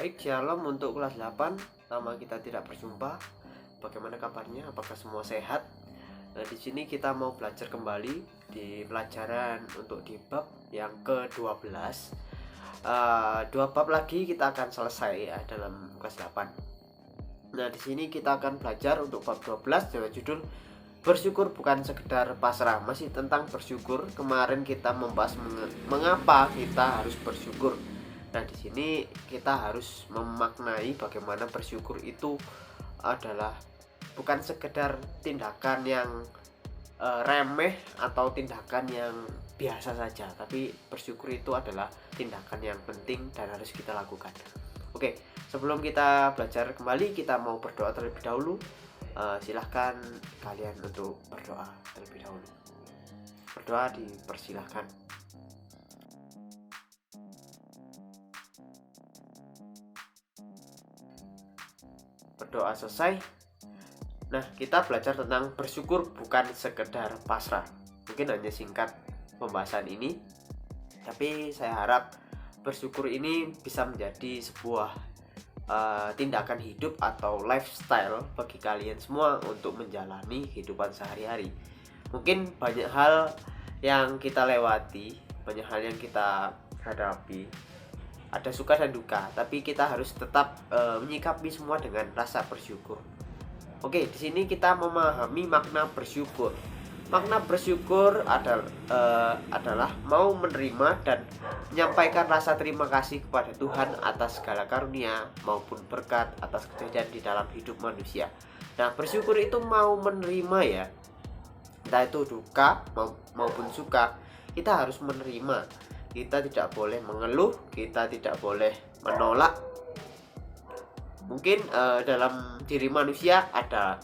Baik, shalom untuk kelas 8. Lama kita tidak berjumpa. Bagaimana kabarnya? Apakah semua sehat? Nah, di sini kita mau belajar kembali di pelajaran untuk di bab yang ke-12. Dua bab lagi kita akan selesai ya dalam kelas 8. Nah, di sini kita akan belajar untuk bab 12 dengan judul bersyukur bukan sekedar pasrah. Masih tentang bersyukur. Kemarin kita membahas mengapa kita harus bersyukur. Nah, di sini kita harus memaknai bagaimana bersyukur itu adalah bukan sekedar tindakan yang remeh atau tindakan yang biasa saja, tapi bersyukur itu adalah tindakan yang penting dan harus kita lakukan. Oke, sebelum kita belajar kembali, kita mau berdoa terlebih dahulu. Silahkan kalian untuk berdoa terlebih dahulu. Berdoa dipersilahkan. Berdoa selesai. Nah, kita belajar tentang bersyukur bukan sekedar pasrah. Mungkin hanya singkat pembahasan ini, tapi saya harap bersyukur ini bisa menjadi sebuah tindakan hidup atau lifestyle bagi kalian semua untuk menjalani kehidupan sehari-hari. Mungkin banyak hal yang kita lewati, banyak hal yang kita hadapi, ada suka dan duka, tapi kita harus tetap menyikapi semua dengan rasa bersyukur. Oke, di sini kita memahami makna bersyukur. Makna bersyukur adalah mau menerima dan menyampaikan rasa terima kasih kepada Tuhan atas segala karunia maupun berkat atas kejadian di dalam hidup manusia. Nah, bersyukur itu mau menerima ya, entah itu duka maupun suka, kita harus menerima. Kita tidak boleh mengeluh, kita tidak boleh menolak. Mungkin dalam diri manusia ada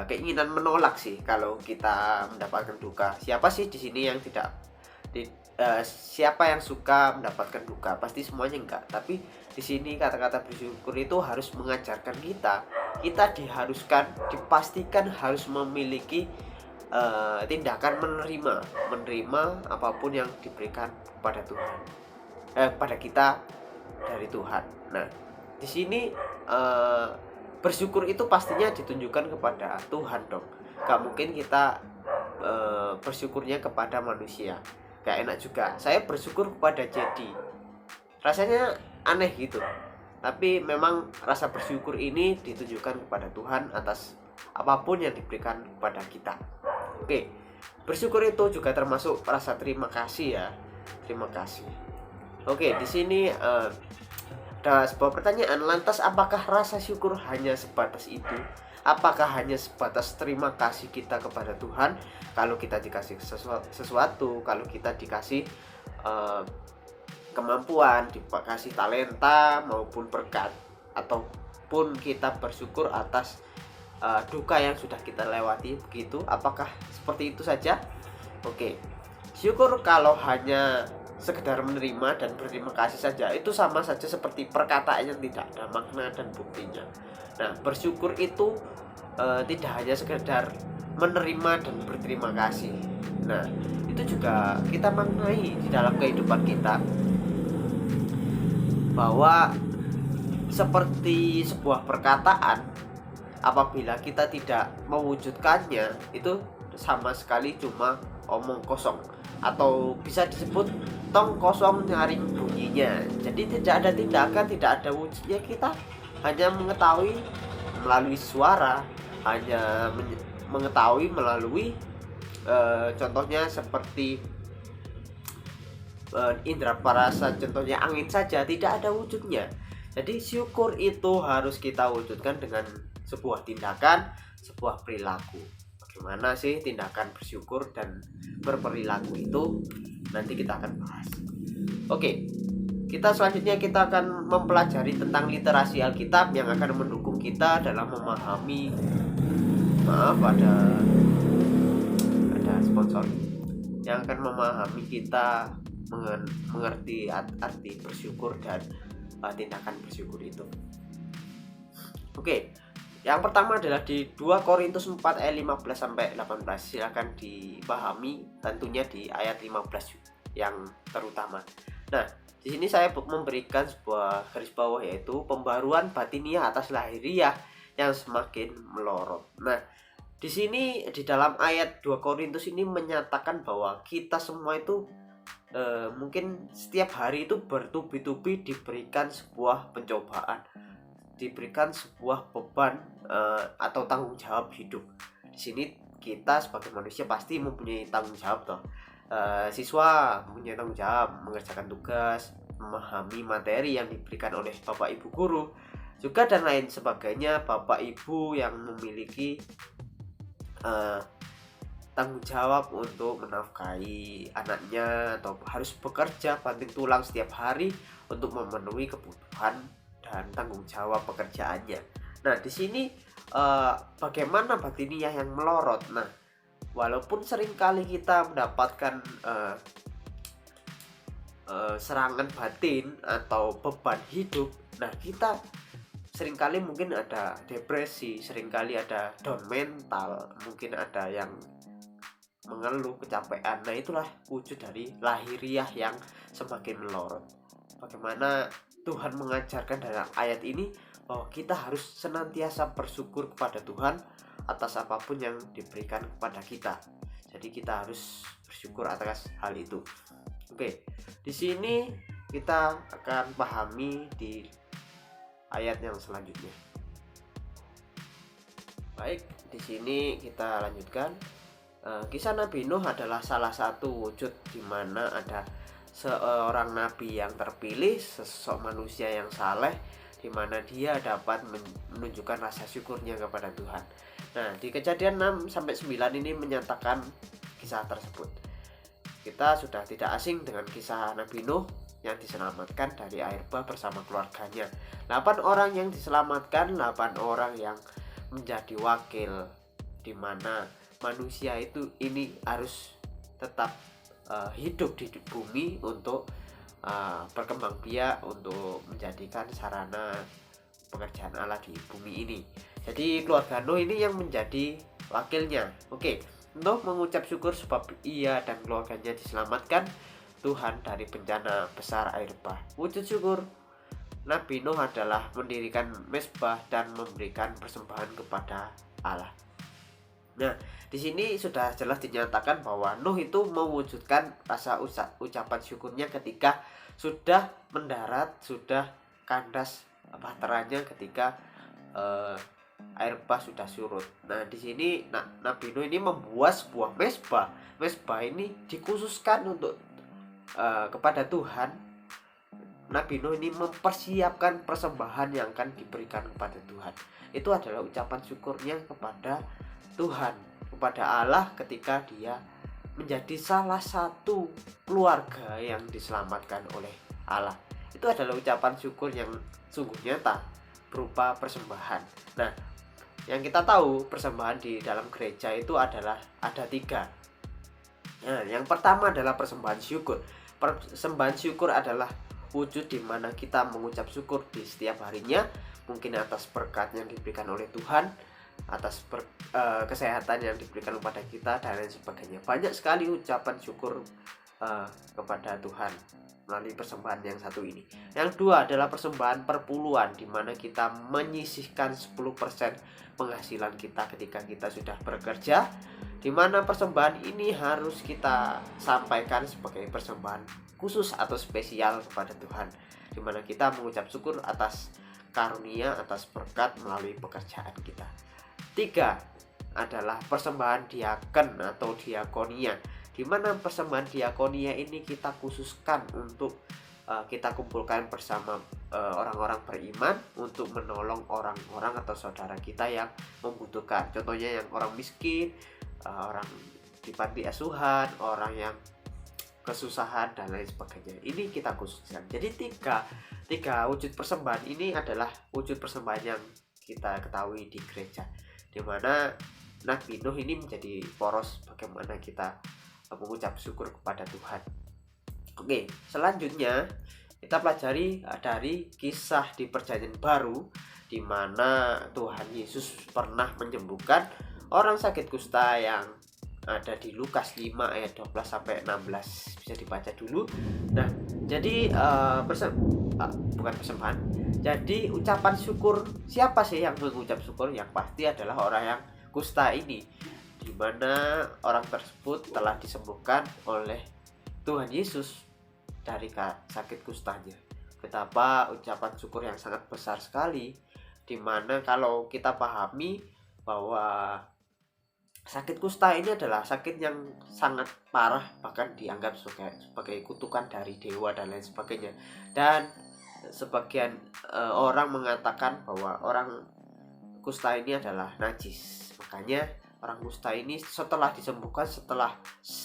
keinginan menolak sih kalau kita mendapatkan duka. Siapa sih di sini yang tidak siapa yang suka mendapatkan duka? Pasti semuanya enggak. Tapi di sini kata-kata bersyukur itu harus mengajarkan kita diharuskan, dipastikan harus memiliki tindakan menerima apapun yang diberikan kepada Tuhan, pada kita dari Tuhan. Nah, di sini bersyukur itu pastinya ditunjukkan kepada Tuhan dong. Gak mungkin kita bersyukurnya kepada manusia. Gak enak juga. Saya bersyukur kepada Jedi. Rasanya aneh gitu. Tapi memang rasa bersyukur ini ditunjukkan kepada Tuhan atas apapun yang diberikan kepada kita. Oke, bersyukur itu juga termasuk rasa terima kasih ya. Terima kasih. Oke, di sini ada sebuah pertanyaan, lantas apakah rasa syukur hanya sebatas itu? Apakah hanya sebatas terima kasih kita kepada Tuhan kalau kita dikasih sesuatu, kalau kita dikasih kemampuan, dikasih talenta maupun berkat, ataupun kita bersyukur atas duka yang sudah kita lewati begitu? Apakah seperti itu saja? Oke, syukur kalau hanya sekedar menerima dan berterima kasih saja, itu sama saja seperti perkataan yang tidak ada makna dan buktinya. Nah, bersyukur itu tidak hanya sekedar menerima dan berterima kasih. Nah, itu juga kita maknai di dalam kehidupan kita, bahwa seperti sebuah perkataan, apabila kita tidak mewujudkannya, itu sama sekali cuma omong kosong, atau bisa disebut tong kosong nyaring bunyinya. Jadi tidak ada tindakan, tidak ada wujudnya. Kita hanya mengetahui melalui suara, hanya mengetahui melalui contohnya seperti indera parasa, contohnya angin saja, tidak ada wujudnya. Jadi syukur itu harus kita wujudkan dengan sebuah tindakan, sebuah perilaku. Bagaimana sih tindakan bersyukur dan berperilaku itu? Nanti kita akan bahas. Oke, selanjutnya kita akan mempelajari tentang literasi Alkitab yang akan mendukung kita dalam memahami. Ada sponsor yang akan memahami kita mengerti arti bersyukur dan tindakan bersyukur itu. Oke, yang pertama adalah di 2 Korintus 4 ayat 15 sampai 18. Silakan dipahami tentunya di ayat 15 yang terutama. Nah, di sini saya memberikan sebuah garis bawah, yaitu pembaruan batiniah atas lahiriah yang semakin melorot. Nah, di sini di dalam ayat 2 Korintus ini menyatakan bahwa kita semua itu mungkin setiap hari itu bertubi-tubi diberikan sebuah pencobaan, diberikan sebuah beban atau tanggung jawab hidup. Di sini kita sebagai manusia pasti mempunyai tanggung jawab toh. Siswa mempunyai tanggung jawab mengerjakan tugas, memahami materi yang diberikan oleh Bapak Ibu guru, juga dan lain sebagainya. Bapak Ibu yang memiliki tanggung jawab untuk menafkahi anaknya atau harus bekerja banting tulang setiap hari untuk memenuhi kebutuhan dan tanggung jawab pekerjaannya. Nah, di sini bagaimana batiniah yang melorot. Nah, walaupun seringkali kita mendapatkan serangan batin atau beban hidup, nah kita seringkali mungkin ada depresi, seringkali ada down mental, mungkin ada yang mengeluh kecapean. Nah, itulah wujud dari lahiriah yang semakin melorot. Bagaimana Tuhan mengajarkan dalam ayat ini bahwa kita harus senantiasa bersyukur kepada Tuhan atas apapun yang diberikan kepada kita. Jadi kita harus bersyukur atas hal itu. Oke, di sini kita akan pahami di ayat yang selanjutnya. Baik, di sini kita lanjutkan. Kisah Nabi Nuh adalah salah satu wujud di mana ada seorang nabi yang terpilih, sosok manusia yang saleh, di mana dia dapat menunjukkan rasa syukurnya kepada Tuhan. Nah, di Kejadian 6-9 ini menyatakan kisah tersebut. Kita sudah tidak asing dengan kisah Nabi Nuh yang diselamatkan dari air bah bersama keluarganya. 8 orang yang diselamatkan, 8 orang yang menjadi wakil, di mana manusia itu ini harus tetap hidup di bumi untuk berkembang biak, untuk menjadikan sarana pekerjaan Allah di bumi ini. Jadi keluarga Nuh ini yang menjadi wakilnya. Oke, Nuh mengucap syukur sebab ia dan keluarganya diselamatkan Tuhan dari bencana besar air bah. Wujud syukur Nabi Nuh adalah mendirikan mezbah dan memberikan persembahan kepada Allah. Nah, di sini sudah jelas dinyatakan bahwa Nuh itu mewujudkan rasa ucapan syukurnya ketika sudah mendarat, sudah kandas bahteranya ketika air bah sudah surut. Nah, di sini Nabi Nuh ini membuat sebuah mezbah. Mezbah ini dikhususkan untuk kepada Tuhan. Nabi Nuh ini mempersiapkan persembahan yang akan diberikan kepada Tuhan. Itu adalah ucapan syukurnya kepada Tuhan, kepada Allah ketika dia menjadi salah satu keluarga yang diselamatkan oleh Allah. Itu adalah ucapan syukur yang sungguh nyata berupa persembahan. Nah, yang kita tahu persembahan di dalam gereja itu adalah ada 3. Nah, yang pertama adalah persembahan syukur. Persembahan syukur adalah wujud di mana kita mengucap syukur di setiap harinya, mungkin atas berkat yang diberikan oleh Tuhan, atas kesehatan yang diberikan kepada kita dan lain sebagainya. Banyak sekali ucapan syukur kepada Tuhan melalui persembahan yang satu ini. Yang kedua adalah persembahan perpuluhan, di mana kita menyisihkan 10% penghasilan kita ketika kita sudah bekerja, di mana persembahan ini harus kita sampaikan sebagai persembahan khusus atau spesial kepada Tuhan, di mana kita mengucap syukur atas karunia, atas berkat melalui pekerjaan kita. 3 adalah persembahan diaken atau diakonia, di mana persembahan diakonia ini kita khususkan untuk kita kumpulkan bersama orang-orang beriman untuk menolong orang-orang atau saudara kita yang membutuhkan. Contohnya yang orang miskin, orang di panti asuhan, orang yang kesusahan dan lain sebagainya. Ini kita khususkan. Jadi tiga wujud persembahan ini adalah wujud persembahan yang kita ketahui di gereja, di mana Nabi Nuh ini menjadi poros bagaimana kita mengucap syukur kepada Tuhan. Oke, selanjutnya kita pelajari dari kisah di Perjanjian Baru, di mana Tuhan Yesus pernah menyembuhkan orang sakit kusta yang ada di Lukas 5 ayat 12 sampai 16, bisa dibaca dulu. Nah, jadi bukan persembahan. Jadi ucapan syukur, siapa sih yang mengucap syukur? Yang pasti adalah orang yang kusta ini, di mana orang tersebut telah disembuhkan oleh Tuhan Yesus dari sakit kustanya. Betapa ucapan syukur yang sangat besar sekali, dimana kalau kita pahami bahwa sakit kusta ini adalah sakit yang sangat parah, bahkan dianggap sebagai kutukan dari dewa dan lain sebagainya. Dan sebagian orang mengatakan bahwa orang kusta ini adalah najis. Makanya orang kusta ini setelah disembuhkan, setelah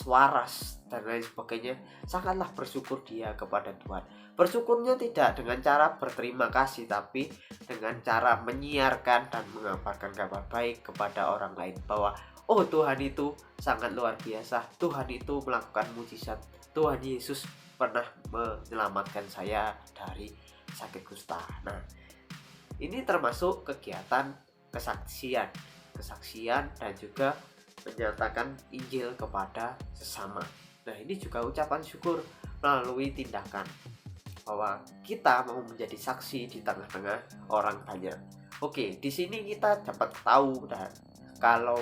waras dan lain sebagainya, sangatlah bersyukur dia kepada Tuhan. Bersyukurnya tidak dengan cara berterima kasih, tapi dengan cara menyiarkan dan mengabarkan kabar baik kepada orang lain, bahwa oh, Tuhan itu sangat luar biasa, Tuhan itu melakukan mujizat, Tuhan Yesus pernah menyelamatkan saya dari sakit kusta. Nah, ini termasuk kegiatan kesaksian dan juga menyatakan Injil kepada sesama. Nah, ini juga ucapan syukur melalui tindakan, bahwa kita mau menjadi saksi di tengah-tengah orang banyak. Oke, di sini kita dapat tahu dan kalau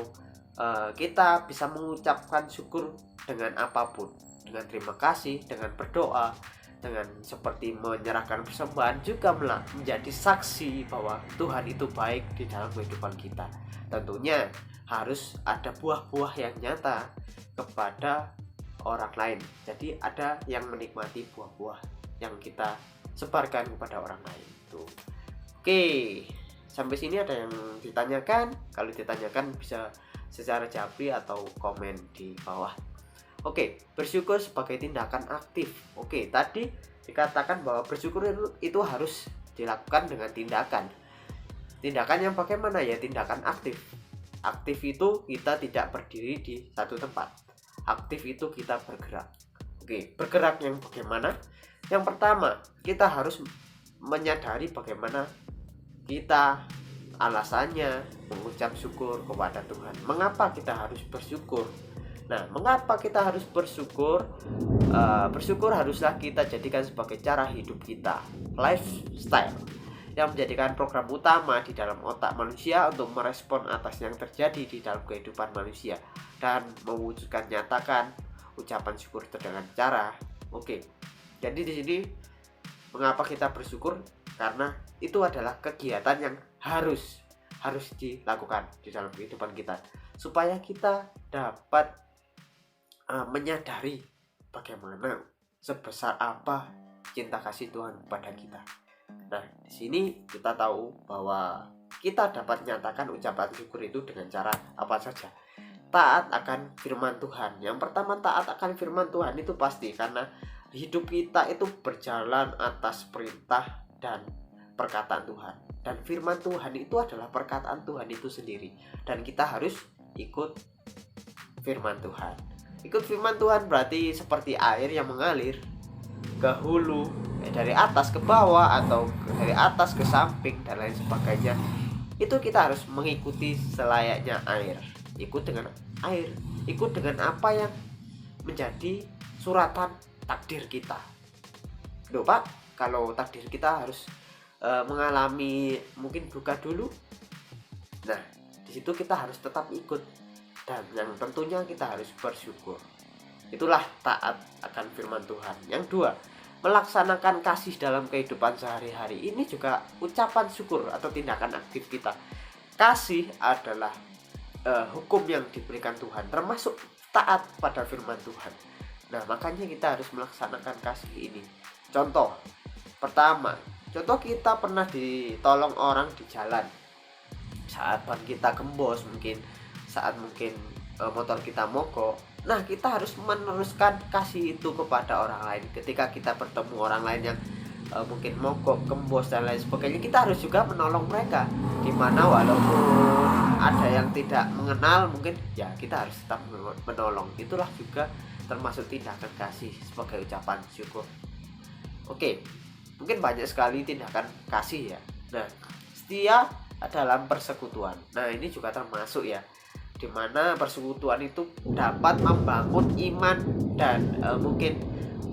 kita bisa mengucapkan syukur dengan apapun, dengan terima kasih, dengan berdoa, dengan seperti menyerahkan persembahan, juga menjadi saksi bahwa Tuhan itu baik di dalam kehidupan kita. Tentunya harus ada buah-buah yang nyata kepada orang lain. Jadi ada yang menikmati buah-buah yang kita sebarkan kepada orang lain itu. Oke, sampai sini ada yang ditanyakan? Kalau ditanyakan bisa secara japri atau komen di bawah. Oke, bersyukur sebagai tindakan aktif. Oke, tadi dikatakan bahwa bersyukur itu harus dilakukan dengan tindakan. Tindakan yang bagaimana ya? Tindakan aktif. Aktif itu kita tidak berdiri di satu tempat. Aktif itu kita bergerak. Oke, bergerak yang bagaimana? Yang pertama, kita harus menyadari bagaimana kita alasannya mengucap syukur kepada Tuhan. Mengapa kita harus bersyukur? Nah, mengapa kita harus bersyukur? Bersyukur haruslah kita jadikan sebagai cara hidup kita, lifestyle, yang menjadikan program utama di dalam otak manusia untuk merespon atas yang terjadi di dalam kehidupan manusia dan mewujudkan nyatakan ucapan syukur dengan cara. Oke, jadi di sini mengapa kita bersyukur? Karena itu adalah kegiatan yang harus dilakukan di dalam kehidupan kita, supaya kita dapat menyadari bagaimana sebesar apa cinta kasih Tuhan kepada kita. Nah, di sini kita tahu bahwa kita dapat menyatakan ucapan syukur itu dengan cara apa saja. Taat akan firman Tuhan. Yang pertama, taat akan firman Tuhan itu pasti, karena hidup kita itu berjalan atas perintah dan perkataan Tuhan, dan firman Tuhan itu adalah perkataan Tuhan itu sendiri, dan kita harus ikut firman Tuhan. Ikut firman Tuhan berarti seperti air yang mengalir ke hulu, dari atas ke bawah atau dari atas ke samping dan lain sebagainya. Itu kita harus mengikuti selayaknya air. Ikut dengan air, ikut dengan apa yang menjadi suratan takdir kita. Loh Pak, kalau takdir kita harus mengalami mungkin duka dulu, nah di situ kita harus tetap ikut, dan yang tentunya kita harus bersyukur. Itulah taat akan firman Tuhan. Yang dua, melaksanakan kasih dalam kehidupan sehari-hari. Ini juga ucapan syukur atau tindakan aktif kita. Kasih adalah hukum yang diberikan Tuhan, termasuk taat pada firman Tuhan. Nah, makanya kita harus melaksanakan kasih ini. Contoh pertama, contoh kita pernah ditolong orang di jalan saat ban kita gembos, saat motor kita mogok. Nah, kita harus meneruskan kasih itu kepada orang lain. Ketika kita bertemu orang lain yang mungkin mogok, gembos dan lain sebagainya, kita harus juga menolong mereka. Dimana walaupun ada yang tidak mengenal, mungkin ya kita harus tetap menolong. Itulah juga termasuk tindakan kasih sebagai ucapan syukur. Oke, mungkin banyak sekali tindakan kasih ya. Nah, setia dalam persekutuan. Nah, ini juga termasuk ya. di mana persekutuan itu dapat membangun iman dan mungkin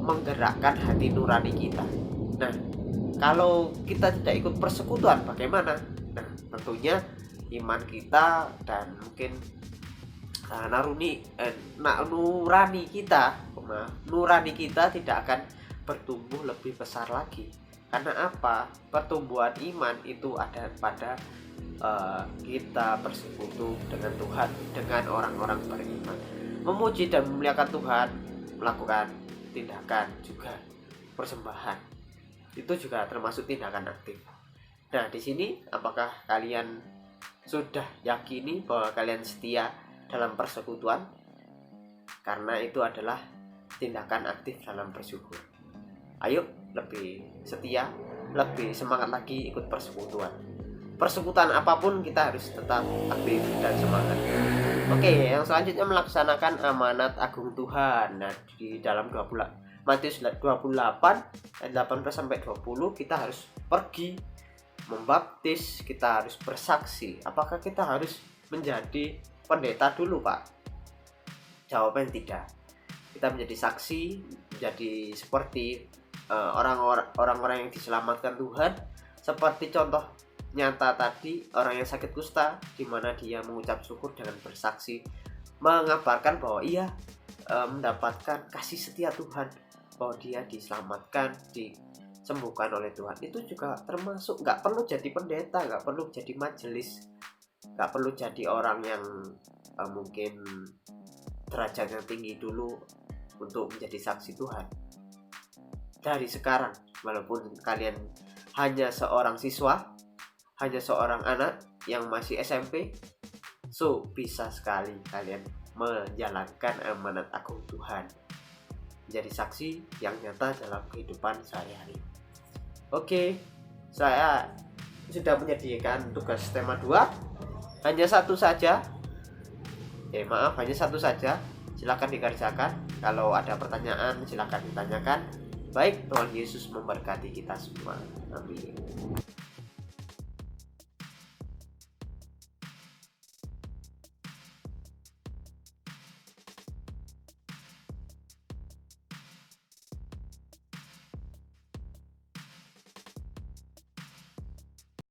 menggerakkan hati nurani kita. Nah, kalau kita tidak ikut persekutuan bagaimana? Nah, tentunya iman kita dan mungkin nurani kita tidak akan bertumbuh lebih besar lagi. Karena apa? Pertumbuhan iman itu ada pada kita bersekutu dengan Tuhan, dengan orang-orang beriman, memuji dan memuliakan Tuhan, melakukan tindakan juga persembahan. Itu juga termasuk tindakan aktif. Nah, di sini apakah kalian sudah yakini bahwa kalian setia dalam persekutuan? Karena itu adalah tindakan aktif dalam bersyukur. Ayo lebih setia, lebih semangat lagi ikut persekutuan. Persekutuan apapun kita harus tetap aktif dan semangat. Oke, yang selanjutnya melaksanakan amanat agung Tuhan. Nah, di dalam Matius 28 ayat 18-20 kita harus pergi membaptis, kita harus bersaksi. Apakah kita harus menjadi pendeta dulu, Pak? Jawabannya tidak. Kita menjadi saksi, menjadi seperti orang-orang yang diselamatkan Tuhan, seperti contoh nyata tadi orang yang sakit kusta, di mana dia mengucap syukur dengan bersaksi, mengabarkan bahwa ia mendapatkan kasih setia Tuhan, bahwa dia diselamatkan, disembuhkan oleh Tuhan. Itu juga termasuk, nggak perlu jadi pendeta, nggak perlu jadi majelis, nggak perlu jadi orang yang mungkin derajatnya tinggi dulu untuk menjadi saksi Tuhan. Dari sekarang, walaupun kalian hanya seorang siswa, hanya seorang anak yang masih SMP, bisa sekali kalian menjalankan amanat agung Tuhan, menjadi saksi yang nyata dalam kehidupan sehari-hari. Oke, saya sudah menyediakan tugas tema 2. Hanya satu saja. Hanya satu saja. Silakan dikerjakan. Kalau ada pertanyaan silakan ditanyakan. Baik, Tuhan Yesus memberkati kita semua. Amin.